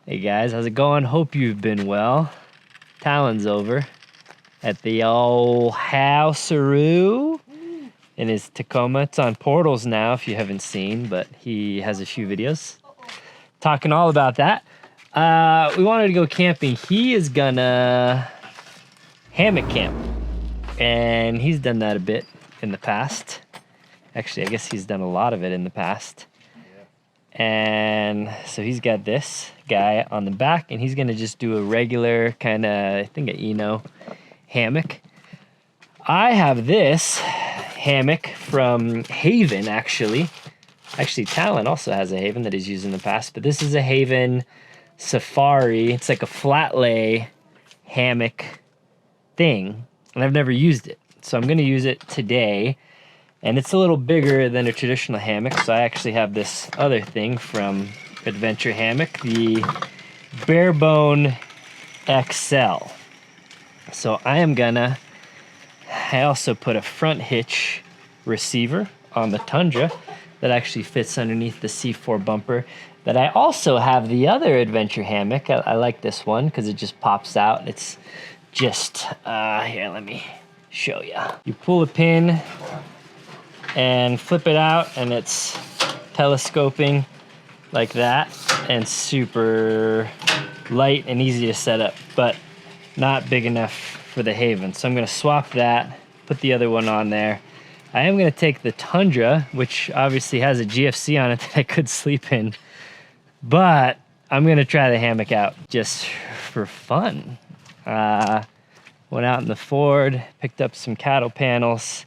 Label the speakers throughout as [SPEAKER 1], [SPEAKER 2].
[SPEAKER 1] Hey guys, how's it going? Hope you've been well. Talon's over at the old housearoo in his Tacoma. It's on Portals now if you haven't seen, but he has a few videos talking all about that. We wanted to go camping. He is gonna hammock camp, and he's done that a bit in the past. Actually, I guess he's done a lot of it in the past. And so he's got this guy on the back, and he's gonna just do a regular kind of, I think, a Eno hammock. I have this hammock from Haven, actually. Actually, Talon also has a Haven that he's used in the past, but this is a Haven Safari. It's like a flat lay hammock thing, and I've never used it. So I'm gonna use it today. And it's a little bigger than a traditional hammock, so I actually have this other thing from Adventure Hammock, the Barebone XL. So I also put a front hitch receiver on the Tundra that actually fits underneath the C4 bumper. That I also have the other Adventure Hammock. I like this one because it just pops out. It's just, here, let me show you. You pull a pin and flip it out, and it's telescoping like that, and super light and easy to set up, but not big enough for the Haven. So I'm gonna swap that, put the other one on there. I am gonna take the Tundra, which obviously has a GFC on it that I could sleep in, but I'm gonna try the hammock out just for fun. Went out in the Ford, picked up some cattle panels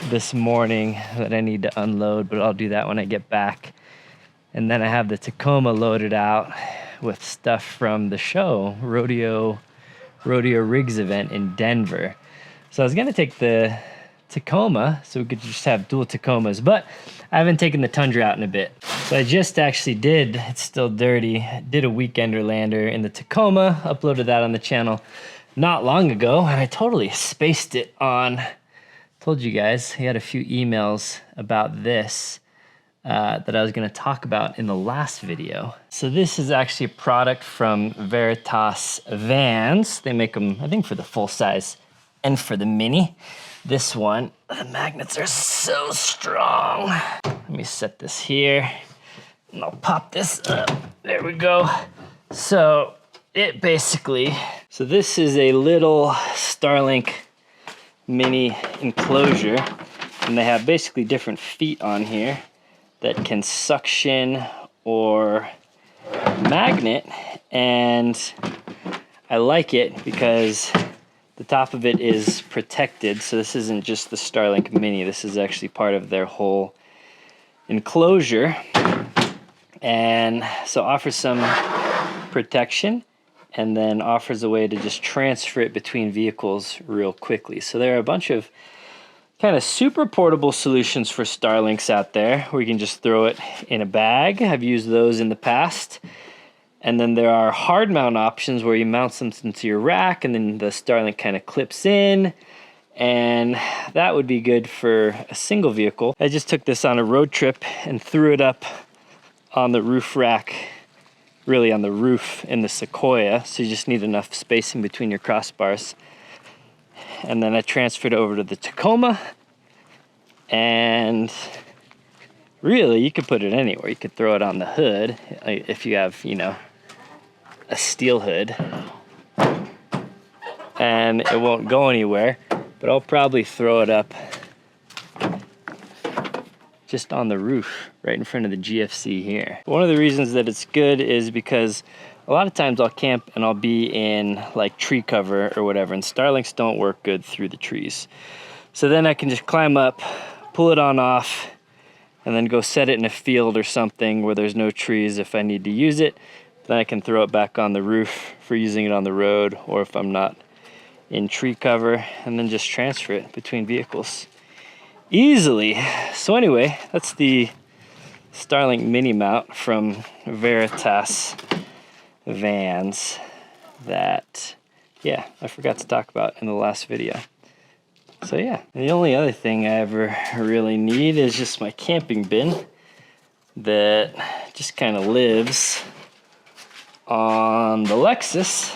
[SPEAKER 1] this morning that I need to unload, but I'll do that when I get back. And then I have the Tacoma loaded out with stuff from the show, Rodeo Rigs event in Denver. So I was gonna take the Tacoma so we could just have dual Tacomas, but I haven't taken the Tundra out in a bit. So I just actually did, it's still dirty, did a Weekenderlander in the Tacoma, uploaded that on the channel not long ago, and I totally spaced it on. Told you guys, he had a few emails about this that I was gonna talk about in the last video. So this is actually a product from Veritas Vans. They make them, I think, for the full size and for the mini. This one, the magnets are so strong. Let me set this here, and I'll pop this up. There we go. So it basically, so this is a little Starlink mini enclosure, and they have basically different feet on here that can suction or magnet, and I like it because the top of it is protected. So this isn't just the Starlink mini, this is actually part of their whole enclosure, and so offers some protection, and then offers a way to just transfer it between vehicles real quickly. So there are a bunch of kind of super portable solutions for Starlinks out there where you can just throw it in a bag. I've used those in the past. And then there are hard mount options where you mount something to your rack and then the Starlink kind of clips in, and that would be good for a single vehicle. I just took this on a road trip and threw it up on the roof rack, really on the roof in the Sequoia, so you just need enough spacing between your crossbars. And then I transferred over to the Tacoma, and really you could put it anywhere. You could throw it on the hood if you have, you know, a steel hood, and it won't go anywhere, but I'll probably throw it up just on the roof right in front of the GFC here. One of the reasons that it's good is because a lot of times I'll camp and I'll be in like tree cover or whatever, and Starlinks don't work good through the trees. So then I can just climb up, pull it on off, and then go set it in a field or something where there's no trees if I need to use it. Then I can throw it back on the roof for using it on the road, or if I'm not in tree cover, and then just transfer it between vehicles easily. So anyway, that's the Starlink mini mount from Veritas Vans that, yeah, I forgot to talk about in the last video. So yeah, the only other thing I ever really need is just my camping bin that just kind of lives on the Lexus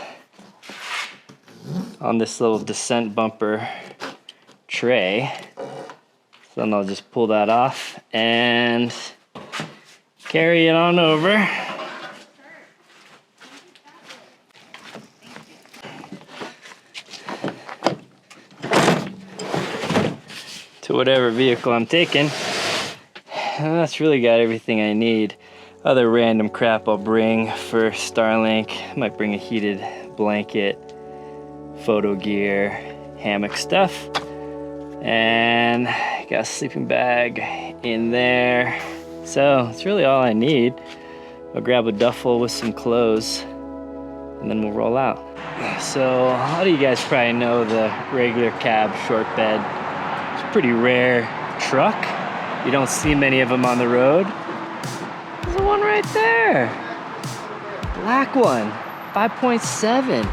[SPEAKER 1] on this little descent bumper tray. So then I'll just pull that off and carry it on over. To whatever vehicle I'm taking. And that's really got everything I need. Other random crap I'll bring for Starlink. Might bring a heated blanket, photo gear, hammock stuff. And got a sleeping bag in there. So that's really all I need. I'll grab a duffel with some clothes and then we'll roll out. So a lot of you guys probably know the regular cab short bed. It's a pretty rare truck. You don't see many of them on the road. There's one right there. Black one, 5.7.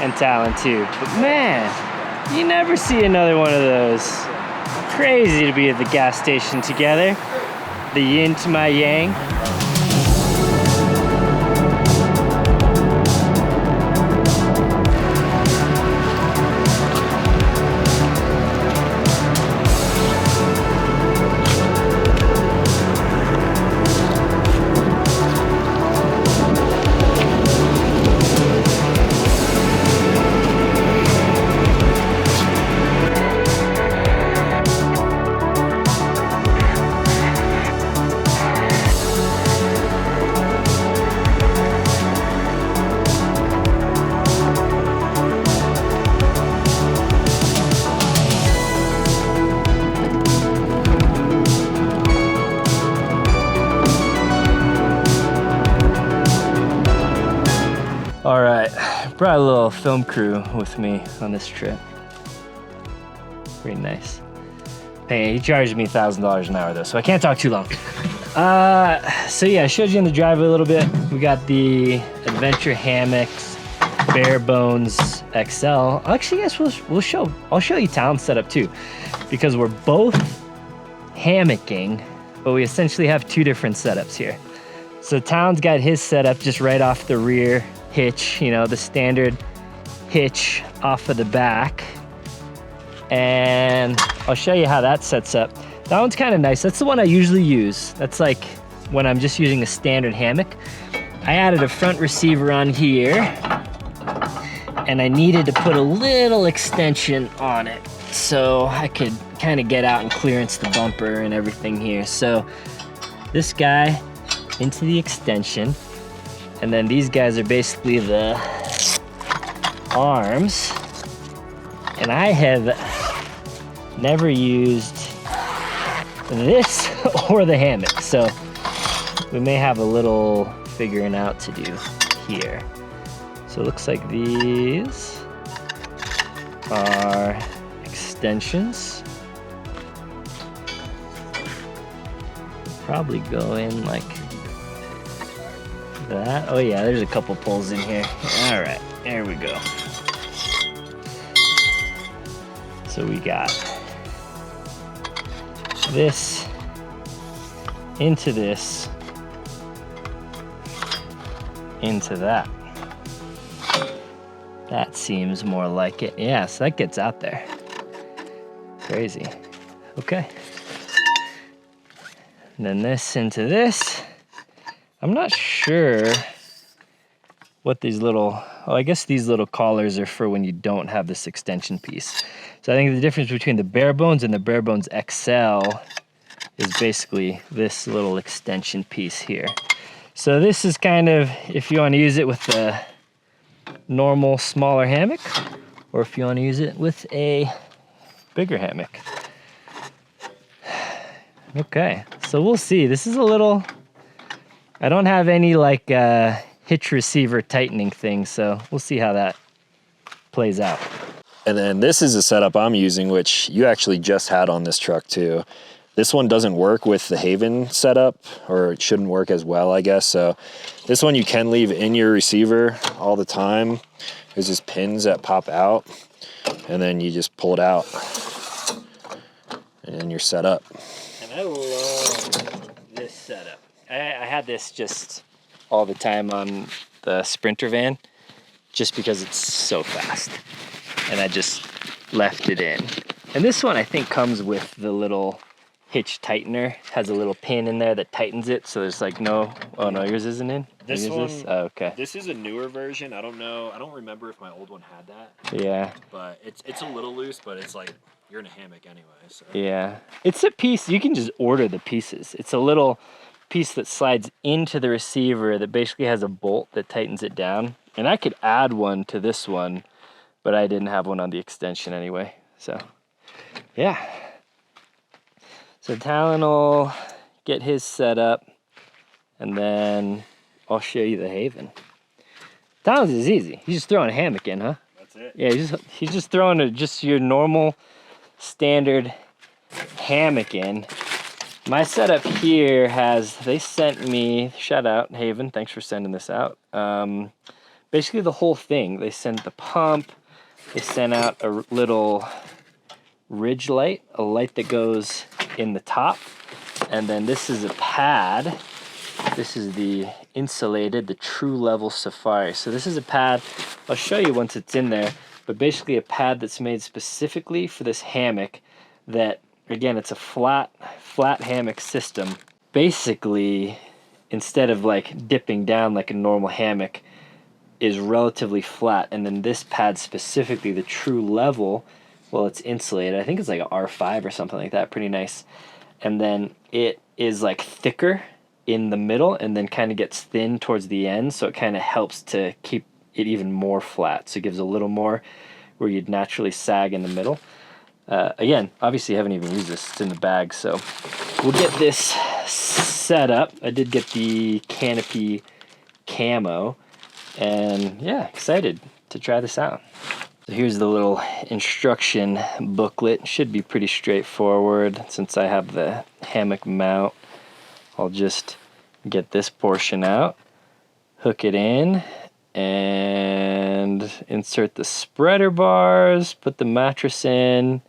[SPEAKER 1] And Talon too. But man, you never see another one of those. Crazy to be at the gas station together. The yin to my yang. All right, brought a little film crew with me on this trip. Pretty nice. Hey, he charged me $1,000 an hour though, so I can't talk too long. So yeah, I showed you in the driveway a little bit. We got the Adventure Hammocks Bare Bones XL. Actually, yes, I'll show you Talon's setup too, because we're both hammocking, but we essentially have two different setups here. So Talon's got his setup just right off the rear hitch, you know, the standard hitch off of the back. And I'll show you how that sets up. That one's kind of nice. That's the one I usually use. That's like when I'm just using a standard hammock. I added a front receiver on here and I needed to put a little extension on it so I could kind of get out and clearance the bumper and everything here. So this guy into the extension, and then these guys are basically the arms. And I have never used this or the hammock, so we may have a little figuring out to do here. So it looks like these are extensions. Probably go in like that. Oh yeah, there's a couple pulls in here. All right, there we go. So we got this into this into that. That seems more like it. Yeah, so that gets out there. Crazy. Okay. And then this into this. I'm not sure what these little, oh, I guess these little collars are for when you don't have this extension piece. So I think the difference between the Bare Bones and the Bare Bones XL is basically this little extension piece here. So this is kind of, if you want to use it with the normal smaller hammock, or if you want to use it with a bigger hammock. Okay, so we'll see. This is a little, I don't have any like hitch receiver tightening thing, so we'll see how that plays out.
[SPEAKER 2] And then this is a setup I'm using, which you actually just had on this truck too. This one doesn't work with the Haven setup, or it shouldn't work as well, I guess. So this one you can leave in your receiver all the time. There's just pins that pop out, and then you just pull it out, and then you're set up.
[SPEAKER 1] And I love this setup. I had this just all the time on the Sprinter van just because it's so fast. And I just left it in. And this one I think comes with the little hitch tightener. It has a little pin in there that tightens it, so there's like no, oh no, yours isn't in?
[SPEAKER 2] This
[SPEAKER 1] yours
[SPEAKER 2] one,
[SPEAKER 1] is? Oh, okay.
[SPEAKER 2] This is a newer version. I don't know. I don't remember if my old one had that.
[SPEAKER 1] Yeah.
[SPEAKER 2] But it's a little loose, but it's like you're in a hammock anyway. So.
[SPEAKER 1] Yeah. It's a piece, you can just order the pieces. It's a little piece that slides into the receiver that basically has a bolt that tightens it down. And I could add one to this one, but I didn't have one on the extension anyway. So, yeah. So Talon will get his set up, and then I'll show you the Haven. Talon's is easy. He's just throwing a hammock in, huh?
[SPEAKER 2] That's it.
[SPEAKER 1] Yeah, he's just throwing just your normal standard hammock in. My setup here they sent me, shout out Haven, thanks for sending this out. Basically the whole thing. They sent the pump, they sent out a little ridge light, a light that goes in the top, and then this is a pad. This is the insulated, the True Level Safari. So this is a pad, I'll show you once it's in there, but basically a pad that's made specifically for this hammock that, again, it's a flat hammock system. Basically, instead of like dipping down like a normal hammock, is relatively flat, and then this pad specifically, the True Level, well, it's insulated. I think it's like an R5 or something like that, pretty nice. And then it is like thicker in the middle and then kind of gets thin towards the end, so it kind of helps to keep it even more flat. So it gives a little more where you'd naturally sag in the middle. Again, obviously I haven't even used this, it's in the bag, so we'll get this set up. I did get the canopy camo, and yeah, excited to try this out. So here's the little instruction booklet. Should be pretty straightforward. Since I have the hammock mount, I'll just get this portion out, hook it in, and insert the spreader bars, put the mattress in,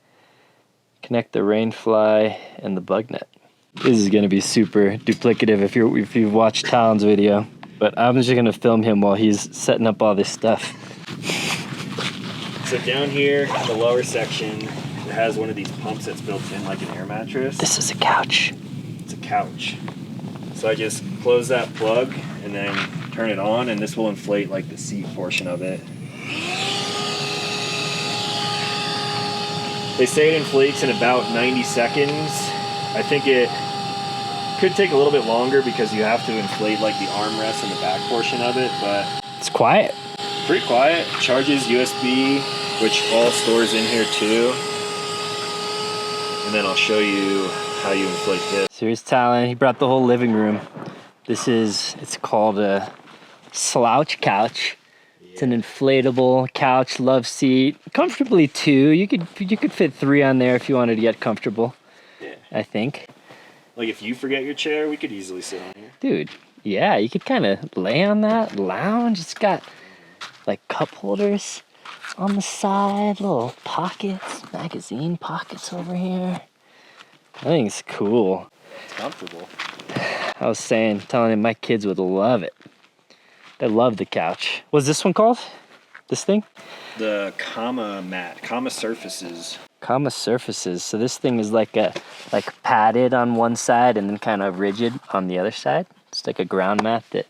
[SPEAKER 1] connect the rainfly and the bug net. This is gonna be super duplicative if you've watched Talon's video, but I'm just gonna film him while he's setting up all this stuff.
[SPEAKER 2] So down here in the lower section, it has one of these pumps that's built in like an air mattress.
[SPEAKER 1] This is a couch.
[SPEAKER 2] It's a couch. So I just close that plug and then turn it on, and this will inflate like the seat portion of it. They say it inflates in about 90 seconds. I think it could take a little bit longer because you have to inflate like the armrest and the back portion of it, but
[SPEAKER 1] it's quiet.
[SPEAKER 2] Pretty quiet. Charges USB, which all stores in here too. And then I'll show you how you inflate this.
[SPEAKER 1] So here's Talon. He brought the whole living room. It's called a slouch couch. Yeah. It's an inflatable couch, love seat. Comfortably two. You could fit three on there if you wanted to get comfortable. Yeah. I think.
[SPEAKER 2] Like if you forget your chair, we could easily sit on here.
[SPEAKER 1] Dude, yeah, you could kind of lay on that, lounge. It's got like cup holders on the side, little pockets, magazine pockets over here. I think it's cool.
[SPEAKER 2] It's comfortable.
[SPEAKER 1] I was telling him my kids would love it. They love the couch. What's this one called? This thing?
[SPEAKER 2] The Kama mat, Kama surfaces.
[SPEAKER 1] Kama surfaces. So this thing is like padded on one side and then kind of rigid on the other side. It's like a ground mat that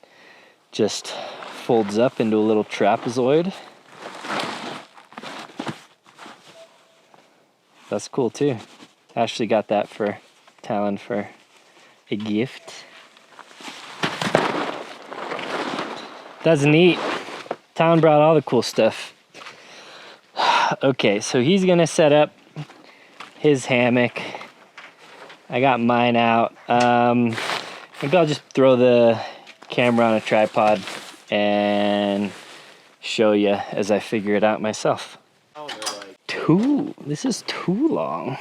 [SPEAKER 1] just folds up into a little trapezoid. That's cool too. Ashley got that for Talon for a gift. That's neat. Talon brought all the cool stuff. Okay, so he's gonna set up his hammock. I got mine out. Maybe I'll just throw the camera on a tripod and show you as I figure it out myself.
[SPEAKER 2] Oh, they're like
[SPEAKER 1] This is too long.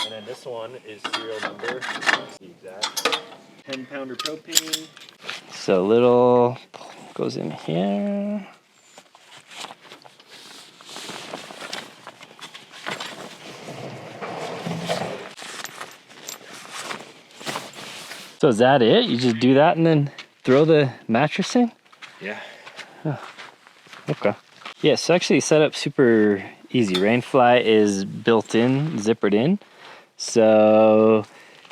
[SPEAKER 2] And then this one is serial number. That's the exact 10-pounder propane.
[SPEAKER 1] So little goes in here. So is that it? You just do that and then throw the mattress in?
[SPEAKER 2] Yeah.
[SPEAKER 1] Okay. Yeah, so actually set up super easy. Rainfly is built in, zippered in. So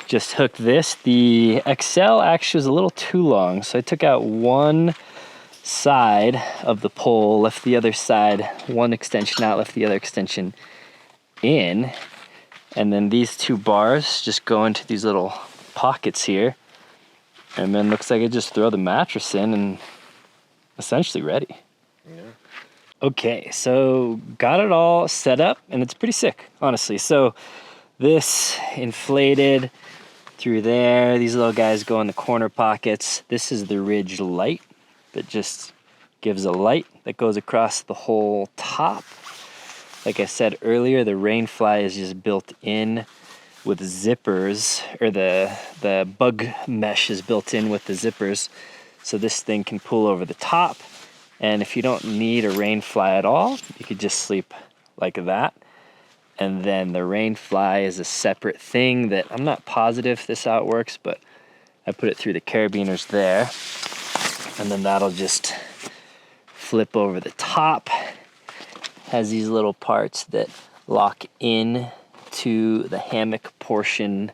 [SPEAKER 1] just hook this. The XL actually was a little too long, so I took out one side of the pole, left the other side, one extension out, left the other extension in. And then these two bars just go into these little pockets here. And then looks like I just throw the mattress in and essentially ready.
[SPEAKER 2] Yeah.
[SPEAKER 1] Okay, so got it all set up and it's pretty sick, honestly. So this inflated through there. These little guys go in the corner pockets. This is the ridge light that just gives a light that goes across the whole top. Like I said earlier, the Rainfly is just built in with zippers, or the bug mesh is built in with the zippers. So this thing can pull over the top. And if you don't need a Rainfly at all, you could just sleep like that. And then the Rainfly is a separate thing that I'm not positive this how it works, but I put it through the carabiners there. And then that'll just flip over the top. Has these little parts that lock in to the hammock portion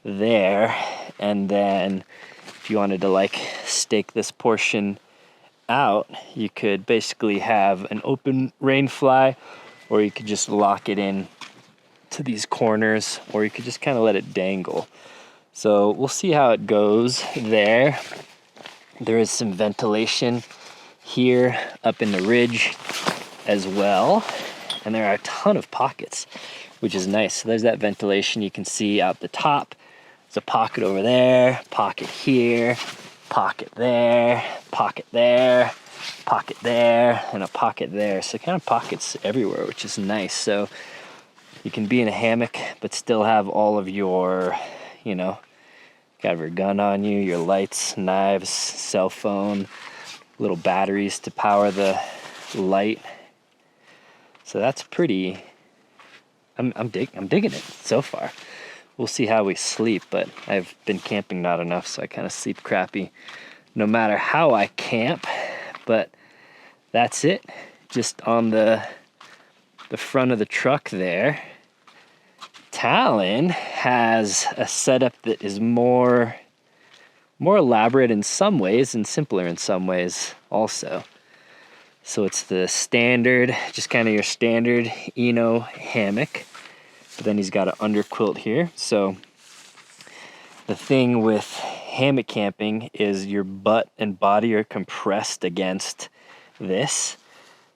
[SPEAKER 1] there. And then if you wanted to like stake this portion out, you could basically have an open Rainfly, or you could just lock it in to these corners, or you could just kind of let it dangle. So we'll see how it goes there. There is some ventilation here up in the ridge as well, and there are a ton of pockets, which is nice. So there's that ventilation you can see out the top. There's a pocket over there, pocket here, pocket there, pocket there, pocket there, and a pocket there. So kind of pockets everywhere, which is nice. So you can be in a hammock, but still have all of your, you know, got your gun on you, your lights, knives, cell phone, little batteries to power the light. So that's pretty, I'm digging it so far. We'll see how we sleep, but I've been camping not enough, so I kind of sleep crappy no matter how I camp. But that's it. Just on the front of the truck there, Talon has a setup that is more elaborate in some ways and simpler in some ways also. So it's the standard, just kind of your standard Eno hammock. But then he's got an underquilt here. So the thing with hammock camping is your butt and body are compressed against this.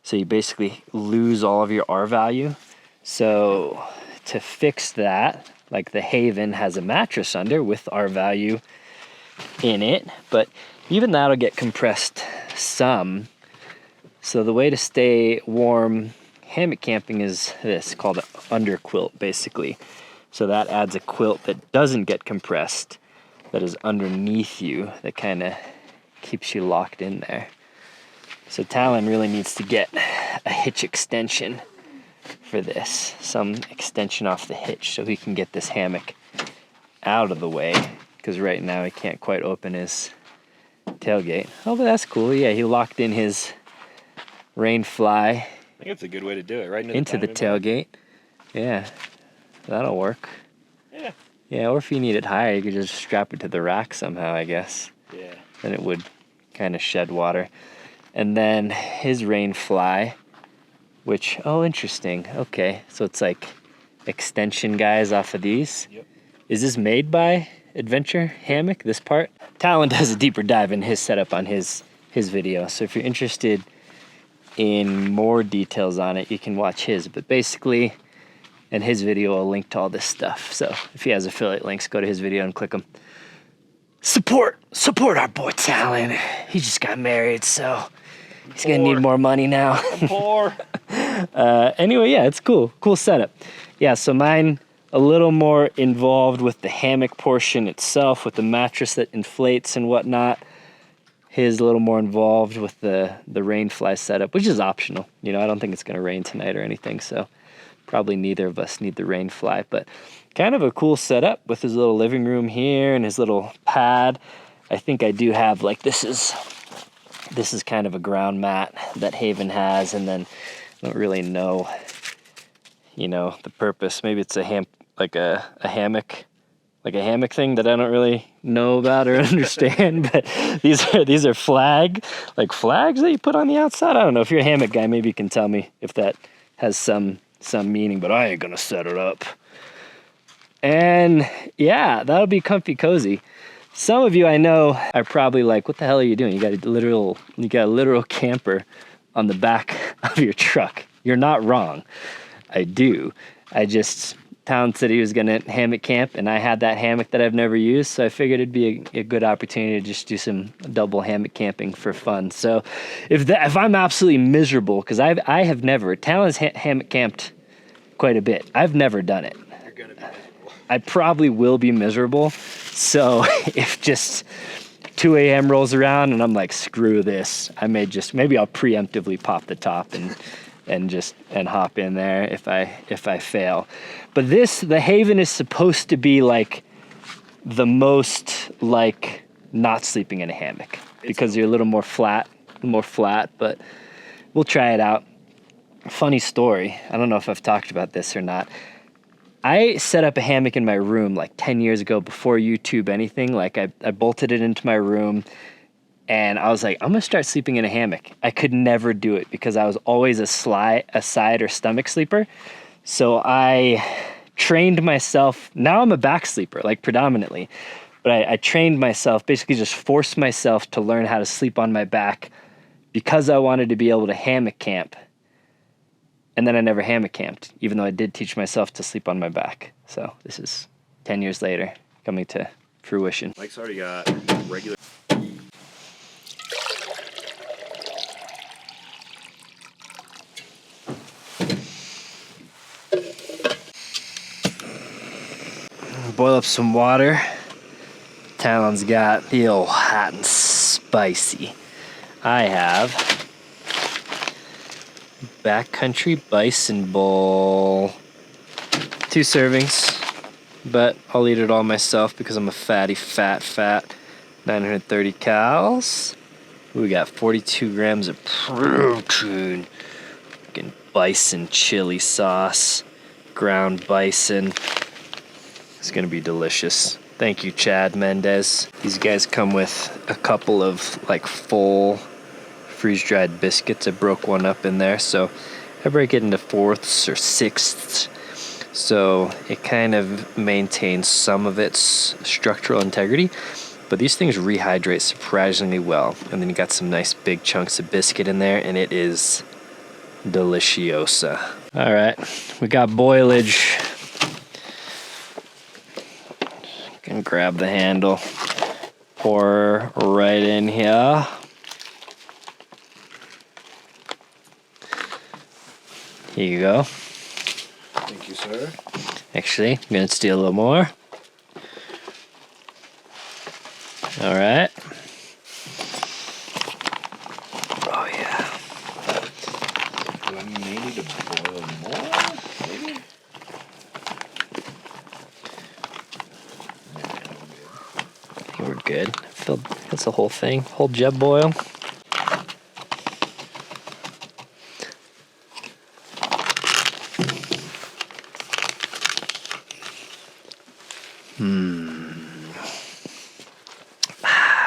[SPEAKER 1] So you basically lose all of your R value. So to fix that, like the Haven has a mattress under with R value in it, but even that'll get compressed some. So the way to stay warm hammock camping is this, called an underquilt basically. So that adds a quilt that doesn't get compressed, that is underneath you, that kind of keeps you locked in there. So Talon really needs to get a hitch extension for this, some extension off the hitch so he can get this hammock out of the way, because right now he can't quite open his tailgate. Oh, but that's cool. Yeah, he locked in his Rainfly.
[SPEAKER 2] I think it's a good way to do it, right
[SPEAKER 1] into the tailgate. Yeah, that'll work.
[SPEAKER 2] Yeah.
[SPEAKER 1] Yeah, or if you need it higher, you could just strap it to the rack somehow, I guess.
[SPEAKER 2] Yeah.
[SPEAKER 1] Then it would kind of shed water. And then his Rainfly, which, oh, interesting. Okay, so it's like extension guys off of these.
[SPEAKER 2] Yep.
[SPEAKER 1] Is this made by Adventure Hammock, this part? Talon does a deeper dive in his setup on his video. So if you're interested in more details on it, you can watch his. But basically, in his video, I'll link to all this stuff. So if he has affiliate links, go to his video and click them. Support our boy Talon. He just got married, so he's gonna need more money now.
[SPEAKER 2] Poor.
[SPEAKER 1] Anyway, yeah, it's cool setup. Yeah, so mine a little more involved with the hammock portion itself, with the mattress that inflates and whatnot. His a little more involved with the Rainfly setup, which is optional. You know, I don't think it's gonna rain tonight or anything, so probably neither of us need the Rainfly, but kind of a cool setup with his little living room here and his little pad. I think I do have, like, this is kind of a ground mat that Haven has, and then I don't really know, you know, the purpose. Maybe it's a hammock, like a hammock thing that I don't really know about or understand. But these are flags that you put on the outside. I don't know. If you're a hammock guy, maybe you can tell me if that has some meaning. But I ain't gonna set it up. And yeah, that'll be comfy cozy. Some of you I know are probably like, what the hell are you doing? You got a literal camper on the back of your truck. You're not wrong. I do. Town said he was gonna hammock camp, and I had that hammock that I've never used, so I figured it'd be a good opportunity to just do some double hammock camping for fun. So if I'm absolutely miserable, because I have never, Talon's hammock camped quite a bit. I've never done it.
[SPEAKER 2] You're gonna be miserable.
[SPEAKER 1] I probably will be miserable. So if just 2 a.m. rolls around and I'm like, screw this, maybe I'll preemptively pop the top and hop in there if I fail. But the Haven is supposed to be like the most like not sleeping in a hammock, because you're a little more flat, but we'll try it out. Funny story, I don't know if I've talked about this or not. I set up a hammock in my room like 10 years ago before YouTube anything. Like I bolted it into my room, and I was like, I'm gonna start sleeping in a hammock. I could never do it because I was always a side or stomach sleeper. So I trained myself. Now I'm a back sleeper, like predominantly. But I trained myself, basically just forced myself to learn how to sleep on my back because I wanted to be able to hammock camp. And then I never hammock camped, even though I did teach myself to sleep on my back. So this is 10 years later coming to fruition.
[SPEAKER 2] Mike's already got regular.
[SPEAKER 1] Boil up some water. Talon's got the old hot and spicy. I have backcountry bison bowl. 2 servings, but I'll eat it all myself because I'm a fatty fat. 930 calories. We got 42 grams of protein. Fucking bison chili sauce. Ground bison. It's gonna be delicious. Thank you, Chad Mendez. These guys come with a couple of like full freeze-dried biscuits. I broke one up in there, so I break it into 4ths or 6ths, so it kind of maintains some of its structural integrity. But these things rehydrate surprisingly well, and then you got some nice big chunks of biscuit in there, and it is deliciosa. All right, we got boilage. Can grab the handle, pour right in here. Here you go.
[SPEAKER 2] Thank you, sir.
[SPEAKER 1] Actually, I'm gonna steal a little more. All right. Oh yeah.
[SPEAKER 2] Do I may need to boil more? Maybe?
[SPEAKER 1] I think we're good. That's the whole thing. Whole jeb boil.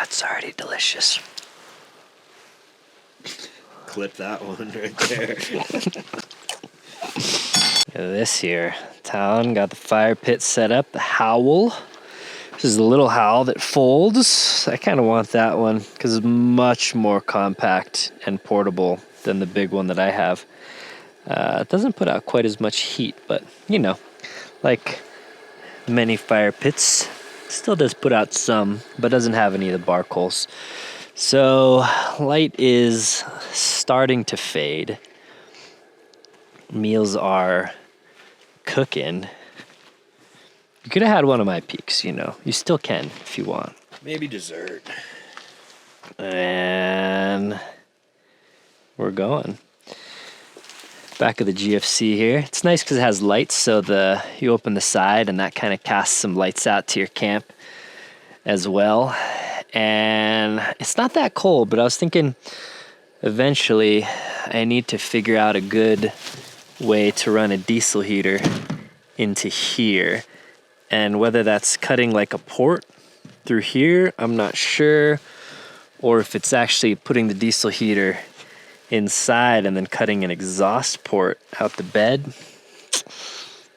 [SPEAKER 1] It's already delicious.
[SPEAKER 2] Clip that one right there.
[SPEAKER 1] This here, Talon got the fire pit set up, the Howl. This is the little Howl that folds. I kind of want that one because it's much more compact and portable than the big one that I have. It doesn't put out quite as much heat, but you know, like many fire pits, still does put out some, but doesn't have any of the bark holes. So light is starting to fade. Meals are cooking. You could have had one of my peaks, you know. You still can if you want.
[SPEAKER 2] Maybe dessert.
[SPEAKER 1] And we're going. Back of the GFC here. It's nice because it has lights, so you open the side and that kind of casts some lights out to your camp as well. and it's not that cold, but I was thinking eventually I need to figure out a good way to run a diesel heater into here, and whether that's cutting like a port through here, I'm not sure, or if it's actually putting the diesel heater inside and then cutting an exhaust port out the bed.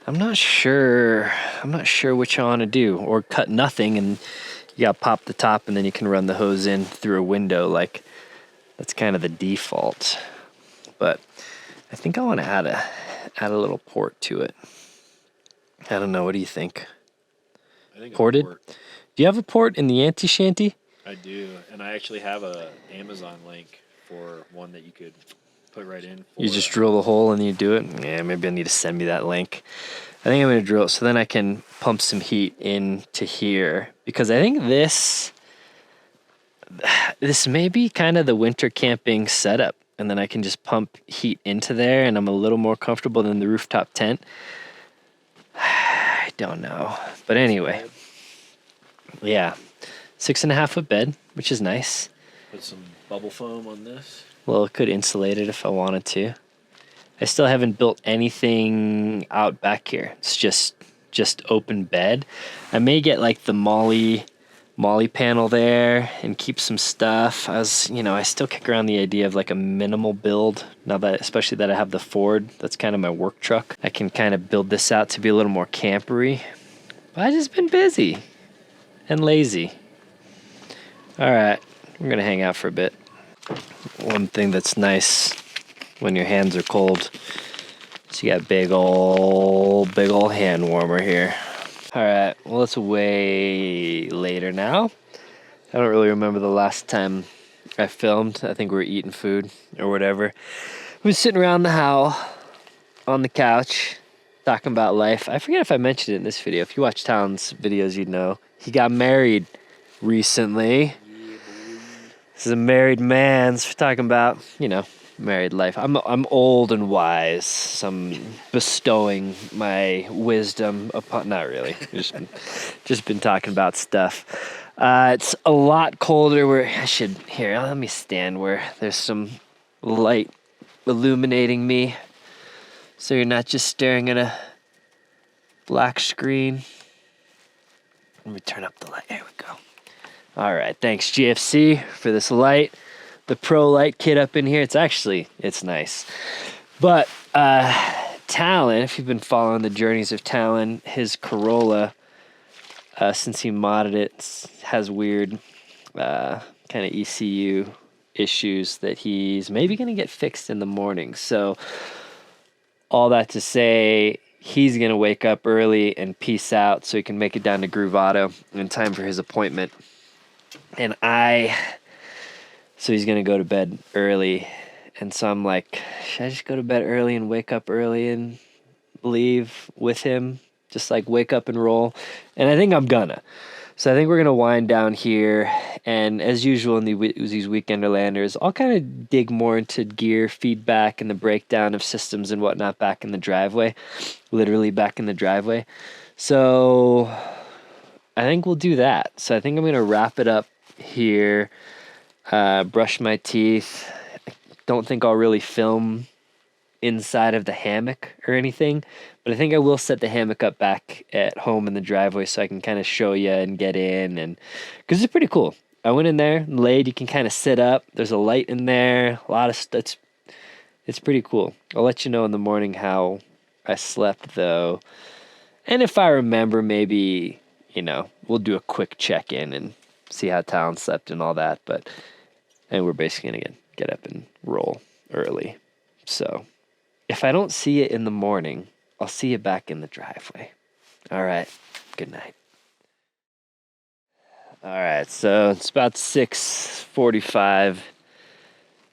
[SPEAKER 1] I'm not sure which I want to do, or cut nothing and you gotta pop the top and then you can run the hose in through a window. Like, that's kind of the default. But I think I want to add a little port to it. I don't know. What do you think?
[SPEAKER 2] I think
[SPEAKER 1] Ported? Do you have a port in the anti-shanty?
[SPEAKER 2] I do, and I actually have a Amazon link for one that you could put right in.
[SPEAKER 1] You just drill the hole and you do it? Yeah, maybe I need to send me that link. I think I'm going to drill it so then I can pump some heat into here, because I think this may be kind of the winter camping setup, and then I can just pump heat into there and I'm a little more comfortable than the rooftop tent. I don't know. But anyway, yeah, 6.5 foot bed, which is nice.
[SPEAKER 2] Put some bubble foam on this.
[SPEAKER 1] Well, it could insulate it if I wanted to. I still haven't built anything out back here. It's just open bed. I may get like the Molly panel there and keep some stuff. I still kick around the idea of like a minimal build now that, especially that I have the Ford. That's kind of my work truck. I can kind of build this out to be a little more campery. But I've just been busy and lazy. All right, we're gonna hang out for a bit. One thing that's nice when your hands are cold is you got big old hand warmer here. All right, well, it's way later now. I don't really remember the last time I filmed. I think we were eating food or whatever. We were sitting around the house on the couch talking about life. I forget if I mentioned it in this video. If you watch Talon's videos, you'd know. He got married recently. This is a married man's talking about, married life. I'm old and wise, so I'm bestowing my wisdom upon. Not really. Just been talking about stuff. It's a lot colder. Let me stand where there's some light illuminating me, so you're not just staring at a black screen. Let me turn up the light. There we go. All right, thanks GFC for this light. The Pro Light kit up in here. It's nice. But Talon, if you've been following the journeys of Talon, his Corolla, since he modded it, has weird kind of ECU issues that he's maybe going to get fixed in the morning. So all that to say, he's going to wake up early and peace out so he can make it down to Groove Auto in time for his appointment. And so he's going to go to bed early. And so I'm like, should I just go to bed early and wake up early and leave with him? Just like wake up and roll. And I think I'm gonna. So I think we're going to wind down here. And as usual in these Weekenderlanders, I'll kind of dig more into gear feedback and the breakdown of systems and whatnot back in the driveway. Literally back in the driveway. So I think we'll do that. So I think I'm going to wrap it up here. Brush my teeth. I don't think I'll really film inside of the hammock or anything, but I think I will set the hammock up back at home in the driveway so I can kind of show you and get in, and because it's pretty cool. I went in there, laid. You can kind of sit up. There's a light in there. A lot of stuff. It's pretty cool. I'll let you know in the morning how I slept though, and if I remember, maybe we'll do a quick check-in and see how Talon slept and all that. But and we're basically gonna get up and roll early. So if I don't see you in the morning, I'll see you back in the driveway. All right. Good night. All right. So it's about 6:45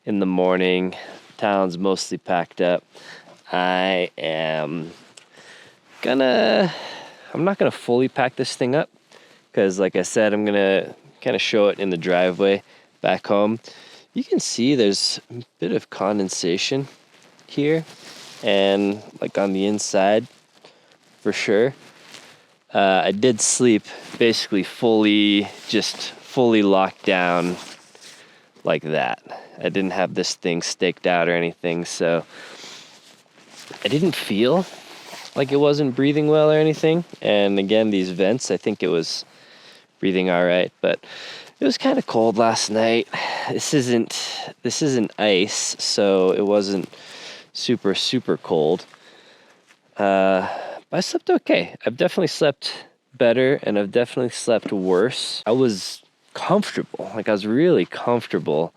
[SPEAKER 1] in the morning. Town's mostly packed up. I'm not gonna fully pack this thing up because, like I said, I'm gonna kind of show it in the driveway back home. You can see there's a bit of condensation here and like on the inside for sure. I did sleep basically fully fully locked down like that. I didn't have this thing staked out or anything, so I didn't feel like it wasn't breathing well or anything. And again, these vents, I think it was breathing all right, but it was kind of cold last night. This isn't ice, so it wasn't super, super cold. But I slept okay. I've definitely slept better, and I've definitely slept worse. I was comfortable, like I was really comfortable.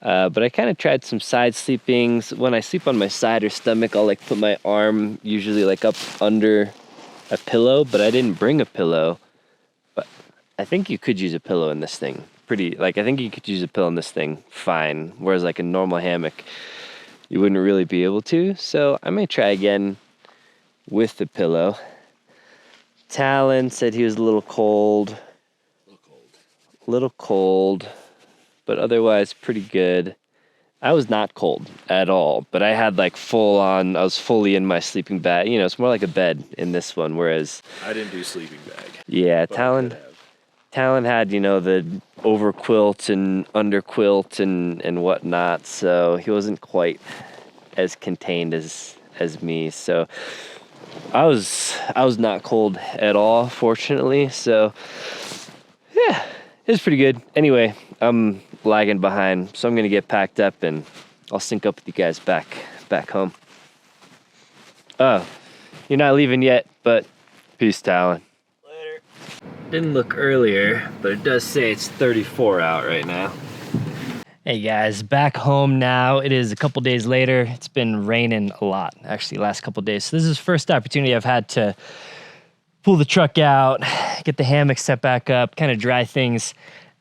[SPEAKER 1] But I kind of tried some side sleepings. When I sleep on my side or stomach, I'll like put my arm usually like up under a pillow, but I didn't bring a pillow. But I think you could use a pillow in this thing. I think you could use a pillow in this thing fine. Whereas like a normal hammock, you wouldn't really be able to. So I may try again with the pillow. Talon said he was a little cold. Little cold, but otherwise pretty good. I was not cold at all, but I had like I was fully in my sleeping bag. You know, it's more like a bed in this one, whereas
[SPEAKER 2] I didn't do sleeping bag.
[SPEAKER 1] Yeah, Talon had, you know, the over quilt and under quilt and whatnot, so he wasn't quite as contained as me. So I was not cold at all, fortunately. So yeah, it was pretty good. Anyway, I'm lagging behind, so I'm gonna get packed up and I'll sync up with you guys back home. Oh, you're not leaving yet, but peace, Talon. Later. Didn't look earlier, but it does say it's 34 out right now. Hey guys, back home now. It is a couple days later. It's been raining a lot, actually, last couple days. So this is the first opportunity I've had to pull the truck out, get the hammock set back up, kind of dry things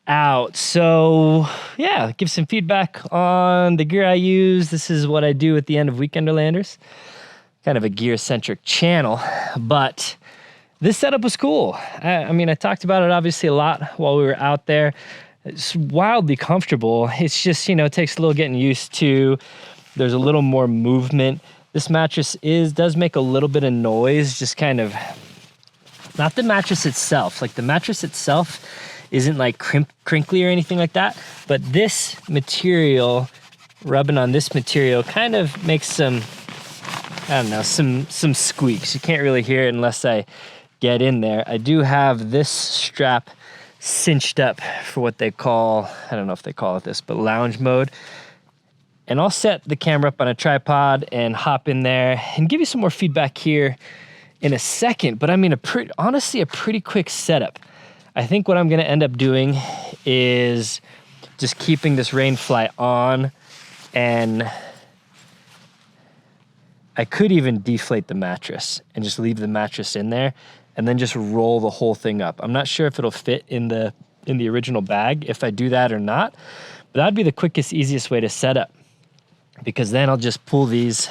[SPEAKER 1] out. So yeah, give some feedback on the gear I use. This is what I do at the end of Weekenderlanders. Kind of a gear-centric channel, but this setup was cool. I mean, I talked about it obviously a lot while we were out there. It's wildly comfortable. It's just, you know, it takes a little getting used to. There's a little more movement. This mattress does make a little bit of noise, just kind of, not the mattress itself. Like the mattress itself isn't like crinkly or anything like that, but this material, rubbing on this material kind of makes some, I don't know, some squeaks. You can't really hear it unless I get in there. I do have this strap cinched up for what they call, I don't know if they call it this, but lounge mode. And I'll set the camera up on a tripod and hop in there and give you some more feedback here in a second. But I mean, honestly, a pretty quick setup. I think what I'm gonna end up doing is just keeping this rain fly on, and I could even deflate the mattress and just leave the mattress in there and then just roll the whole thing up. I'm not sure if it'll fit in the original bag if I do that or not, but that'd be the quickest, easiest way to set up, because then I'll just pull these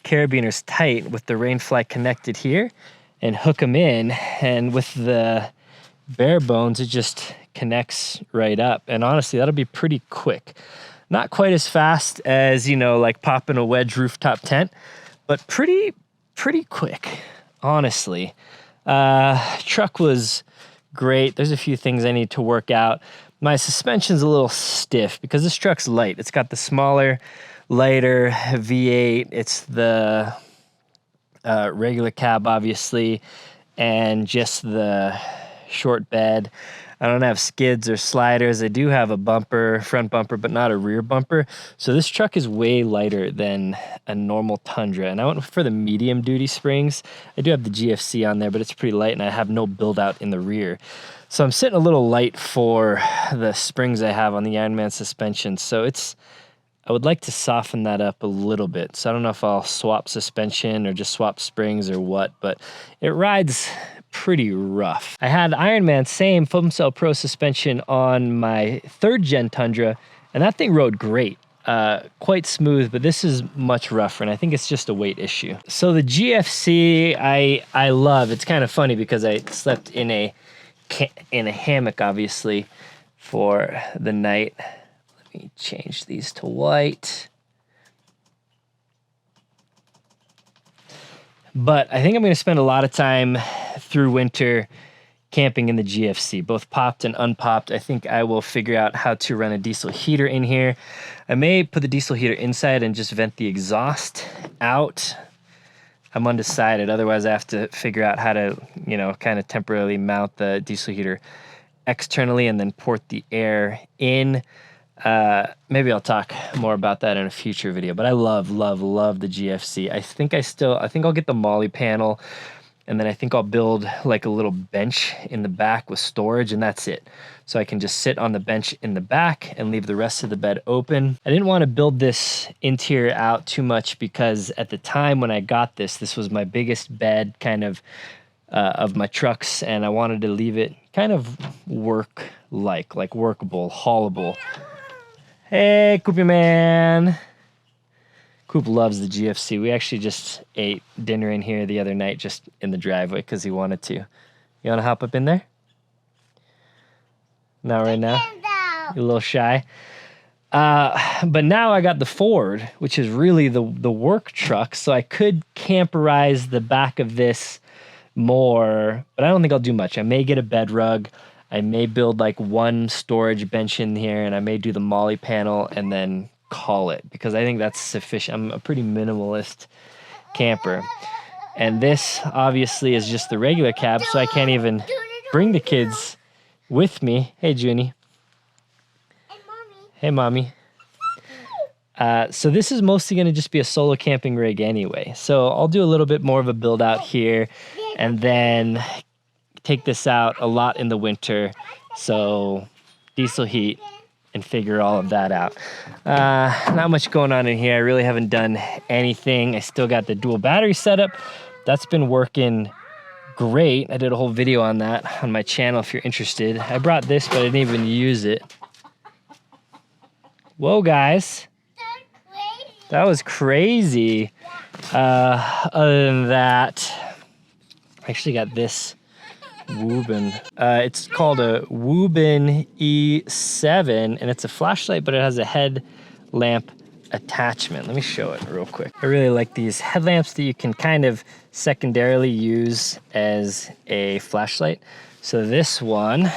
[SPEAKER 1] carabiners tight with the rain fly connected here and hook them in, and with the bare bones, it just connects right up. And honestly, that'll be pretty quick. Not quite as fast as, you know, like popping a wedge rooftop tent, but pretty quick, honestly. Truck was great. There's a few things I need to work out. My suspension's a little stiff because this truck's light. It's got the smaller, lighter V8. It's the regular cab, obviously, and just the short bed. I don't have skids or sliders. I do have a bumper, front bumper, but not a rear bumper. So this truck is way lighter than a normal Tundra. And I went for the medium duty springs. I do have the GFC on there, but it's pretty light, and I have no build out in the rear. So I'm sitting a little light for the springs I have on the Ironman suspension. So I would like to soften that up a little bit. So I don't know if I'll swap suspension or just swap springs or what, but it rides pretty rough. I had Ironman same Foam Cell Pro suspension on my 3rd gen Tundra, and that thing rode great. Quite smooth, but this is much rougher, and I think it's just a weight issue. So the GFC I love. It's kind of funny because I slept in a hammock, obviously, for the night. Let me change these to white. But I think I'm going to spend a lot of time through winter camping in the GFC, both popped and unpopped. I think I will figure out how to run a diesel heater in here. I may put the diesel heater inside and just vent the exhaust out. I'm undecided. Otherwise, I have to figure out how to, you know, kind of temporarily mount the diesel heater externally and then port the air in. Maybe I'll talk more about that in a future video, but I love the GFC. I think I'll get the Molly panel, and then I think I'll build like a little bench in the back with storage, and that's it. So I can just sit on the bench in the back and leave the rest of the bed open. I didn't want to build this interior out too much because at the time when I got this was my biggest bed kind of my trucks, and I wanted to leave it kind of like workable, haulable. Hey, Coopy man. Coop loves the GFC. We actually just ate dinner in here the other night, just in the driveway, because he wanted to. You want to hop up in there? Not right now? You're a little shy. But now I got the Ford, which is really the work truck, so I could camperize the back of this more, but I don't think I'll do much. I may get a bed rug. I may build like one storage bench in here, and I may do the Molly panel and then call it, because I think that's sufficient. I'm a pretty minimalist camper. And this obviously is just the regular cab, so I can't even bring the kids with me. Hey, Junie. Hey, Mommy. So this is mostly going to just be a solo camping rig anyway. So I'll do a little bit more of a build out here and then take this out a lot in the winter. So diesel heat and figure all of that out. Not much going on in here. I really haven't done anything. I still got the dual battery setup. That's been working great. I did a whole video on that on my channel if you're interested. I brought this, but I didn't even use it. Whoa, guys. That was crazy. Other than that, I actually got this Woobin. It's called a Woobin E7, and it's a flashlight, but it has a headlamp attachment. Let me show it real quick. I really like these headlamps that you can kind of secondarily use as a flashlight. So this one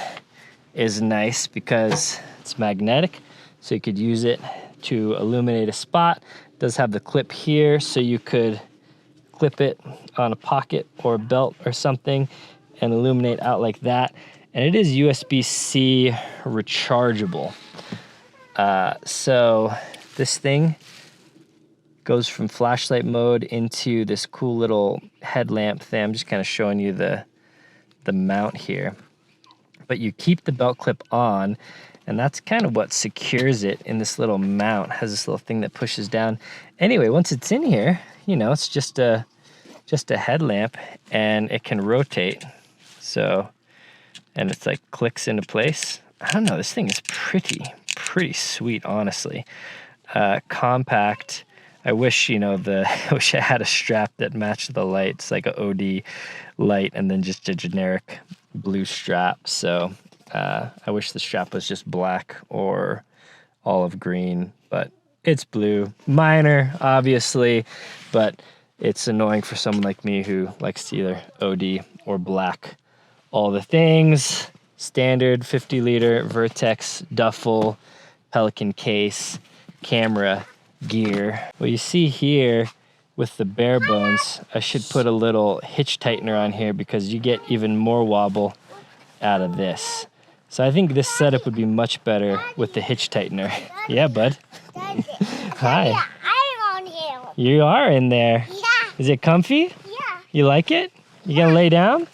[SPEAKER 1] is nice because it's magnetic, so you could use it to illuminate a spot. It does have the clip here, so you could clip it on a pocket or a belt or something and illuminate out like that. And it is USB-C rechargeable. So this thing goes from flashlight mode into this cool little headlamp thing. I'm just kind of showing you the mount here. But you keep the belt clip on, and that's kind of what secures it in this little mount. It has this little thing that pushes down. Anyway, once it's in here, you know, it's just a headlamp, and it can rotate. So, and it's like clicks into place. I don't know, this thing is pretty sweet, honestly. Compact. I wish, you know, I wish I had a strap that matched the light. It's like an OD light and then just a generic blue strap. So I wish the strap was just black or olive green, but it's blue. Minor, obviously, but it's annoying for someone like me who likes to either OD or black all the things. Standard 50-liter Vertex duffel, Pelican case, camera, gear. What you see here with the bare bones, I should put a little hitch tightener on here because you get even more wobble out of this. So I think this setup would be much better with the hitch tightener. Yeah, bud. Hi.
[SPEAKER 3] I'm on here.
[SPEAKER 1] You are in there.
[SPEAKER 3] Yeah.
[SPEAKER 1] Is it comfy?
[SPEAKER 3] Yeah.
[SPEAKER 1] You like it? You gonna lay down?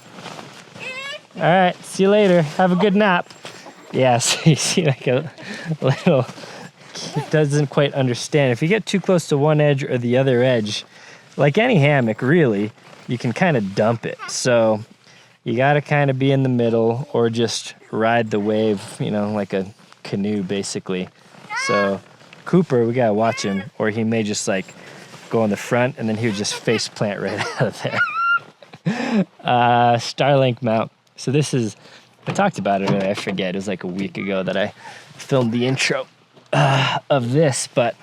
[SPEAKER 1] All right, see you later. Have a good nap. Yes, you see like a little, it doesn't quite understand. If you get too close to one edge or the other edge, like any hammock really, you can kind of dump it. So you gotta kind of be in the middle or just ride the wave, you know, like a canoe basically. So Cooper, we gotta watch him, or he may just like go on the front and then he would just face plant right out of there. Starlink mount. So this is, I talked about it earlier, I forget, it was like a week ago that I filmed the intro of this, but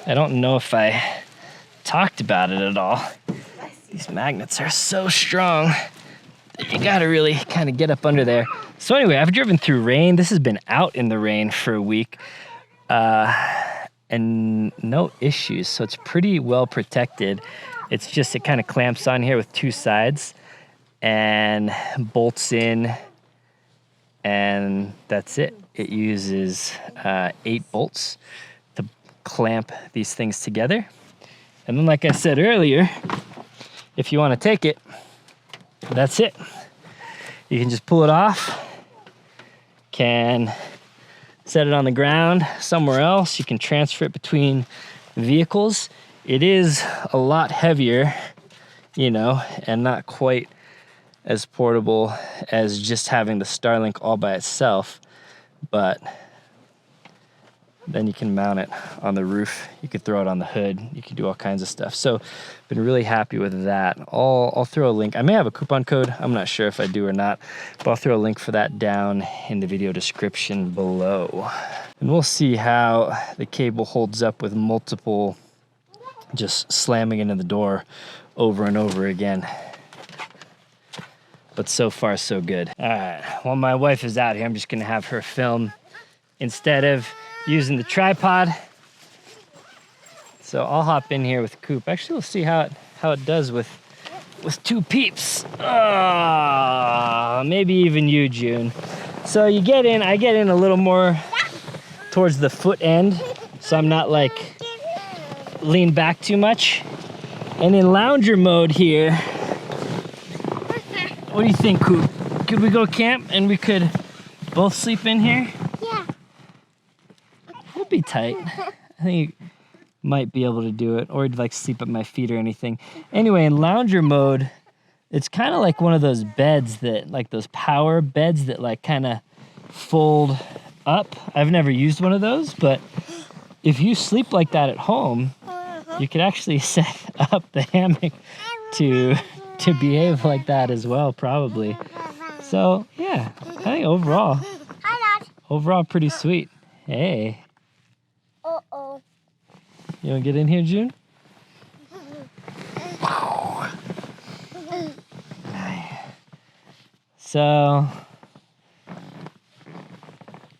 [SPEAKER 1] I don't know if I talked about it at all. These magnets are so strong. you gotta really kind of get up under there. So anyway, I've driven through rain. This has been out in the rain for a week. And no issues, so it's pretty well protected. It's just, it kind of clamps on here with 2 sides and bolts in, and that's it. It uses 8 bolts to clamp these things together. And then, like I said earlier, if you want to take it, that's it. You can just pull it off, can set it on the ground somewhere else. You can transfer it between vehicles. It is a lot heavier, you know, and not quite as portable as just having the Starlink all by itself, but then you can mount it on the roof. You could throw it on the hood. You can do all kinds of stuff. So been really happy with that. I'll throw a link. I may have a coupon code. I'm not sure if I do or not, but I'll throw a link for that down in the video description below. And we'll see how the cable holds up with multiple just slamming into the door over and over again. But so far, so good. All right, while my wife is out here, I'm just gonna have her film instead of using the tripod. So I'll hop in here with Coop. Actually, we'll see how it does with 2 peeps. Maybe even you, June. So you get in, I get in a little more towards the foot end, so I'm not like lean back too much. And in lounger mode here, what do you think, Coop? Could we go camp and we could both sleep in here?
[SPEAKER 3] Yeah.
[SPEAKER 1] It'd be tight. I think you might be able to do it, or you'd like sleep at my feet or anything. Anyway, in lounger mode, it's kind of like one of those beds that, like those power beds that like kind of fold up. I've never used one of those, but if you sleep like that at home, you could actually set up the hammock to behave like that as well, probably. So yeah, I think overall pretty sweet. Hey.
[SPEAKER 3] Uh-oh.
[SPEAKER 1] You wanna get in here, June? So,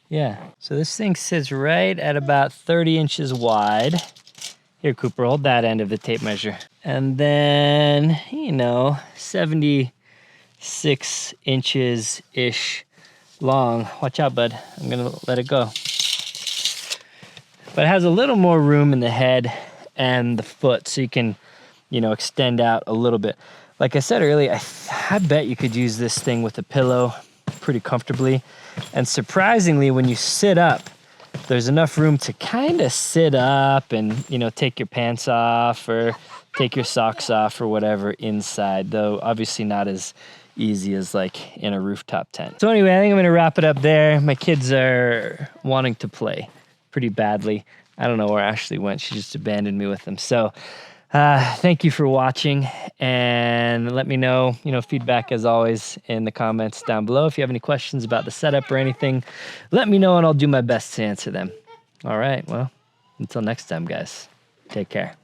[SPEAKER 1] yeah. So this thing sits right at about 30 inches wide. Here, Cooper, hold that end of the tape measure. And then, you know, 76 inches-ish long. Watch out, bud. I'm gonna let it go. But it has a little more room in the head and the foot, so you can, you know, extend out a little bit. Like I said earlier, I bet you could use this thing with a pillow pretty comfortably. And surprisingly, when you sit up, there's enough room to kind of sit up and, you know, take your pants off or take your socks off or whatever inside, though obviously not as easy as like in a rooftop tent. So anyway, I think I'm gonna wrap it up there. My kids are wanting to play pretty badly. I don't know where Ashley went. She just abandoned me with them. So thank you for watching, and let me know, you know, feedback as always in the comments down below. If you have any questions about the setup or anything, let me know and I'll do my best to answer them. All right, well, until next time, guys, take care.